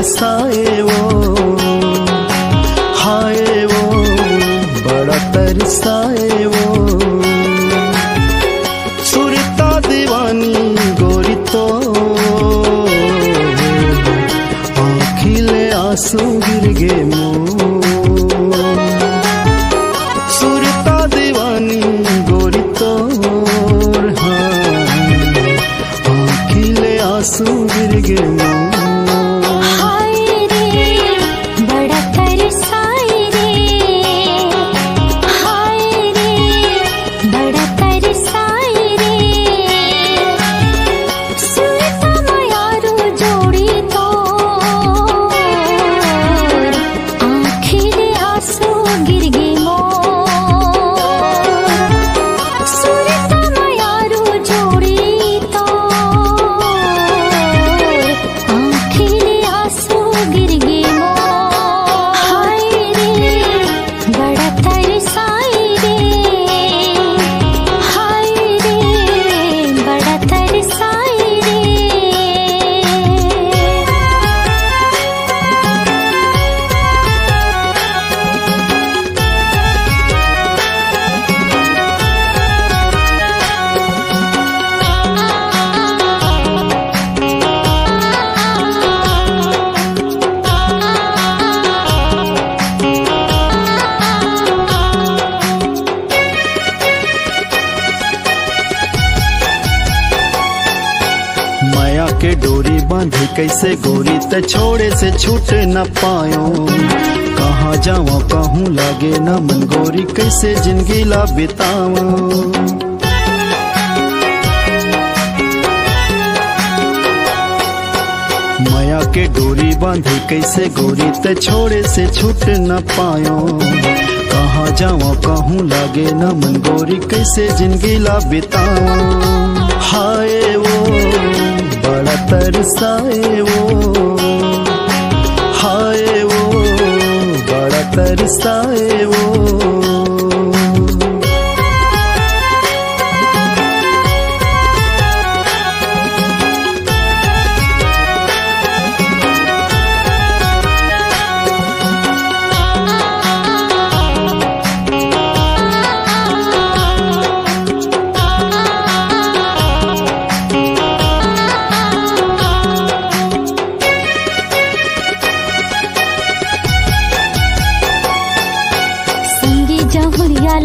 तरसाए वो, हाय वो बड़ा तरसाए वो। सुरता दीवानी गोरी तो आँखिले आंसू गिर गे मोर। सुरता दीवानी गोरी तो आँखिले आंसू गिर गे मोर। माया के डोरी बांधी कैसे गोरी त छोड़े से छूट न पायो। कहाँ जावा कहूँ लागे न मन गोरी कैसे जिंदगी ला बितावा। माया के डोरी बांधी कैसे गोरी त छोड़े से छूट न पायो। कहाँ जावा कहूँ लागे न मन गोरी कैसे जिंदगी ला बितावा। हाय वो बड़ा तरसाए वो, हाय वो बड़ा तरसाए वो।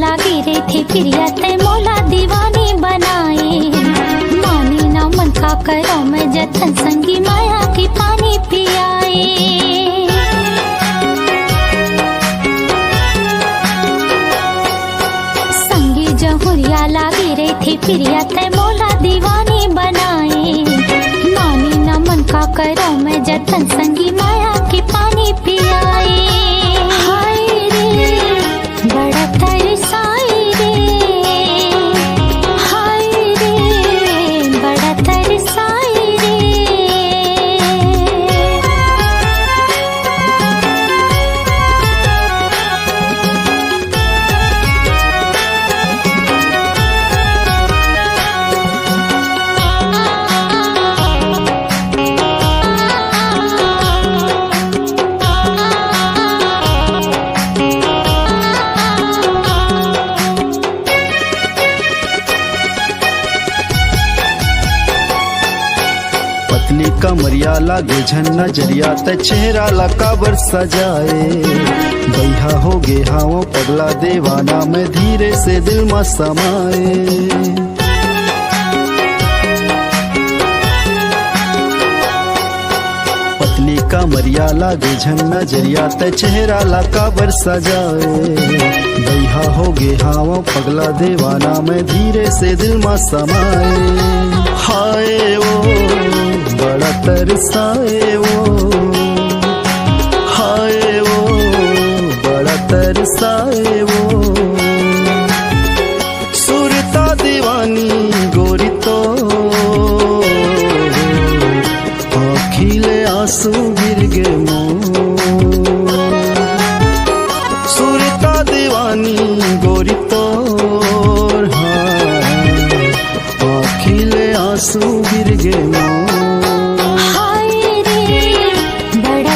लागी रे थे प्रिया ते मोला दीवानी बनाए। मानी ना मन का करो मैं जतन संगी माया की पानी पियाए। संगी जहुरिया लागी रे थे प्रिया ते मोला दीवानी बनाए। मानी ना मन का करो मैं जतन संगी माया की पानी पियाए। हाय रे बड़ा तरसाए रे, हाय रे बड़ा तरसाए रे। पतली कमरिया लागे झन नजरिया त चेहरा ला काबर सजाए। बैहा हो गे हाओ पगला दीवाना मैं धीरे से दिल में समाए। पतली कमरिया लागे झन नजरिया त चेहरा ला काबर सजाए। बैहा हो गे हाओ पगला दीवाना मैं धीरे से दिल में समाए। हाय वो बड़ा तरसाए वो, हाय वो बड़ा तरसाए वो। सुरता दीवानी गोरी तो आँखिले आंसू गिर गे मोर। सुरता दीवानी गोरी तो आँखिले आंसू गिर गे मोर। हाय रे बड़ा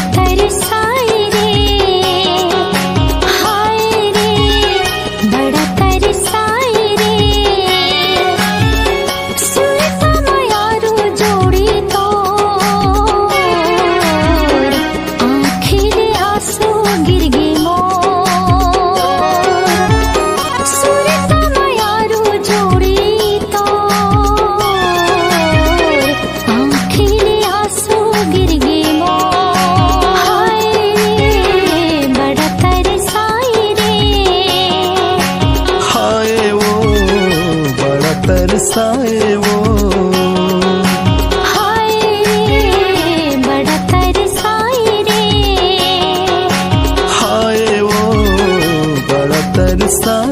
तरसाए वो, हाय बड़ा तरसाए रे, हाय वो बड़ा तरसाए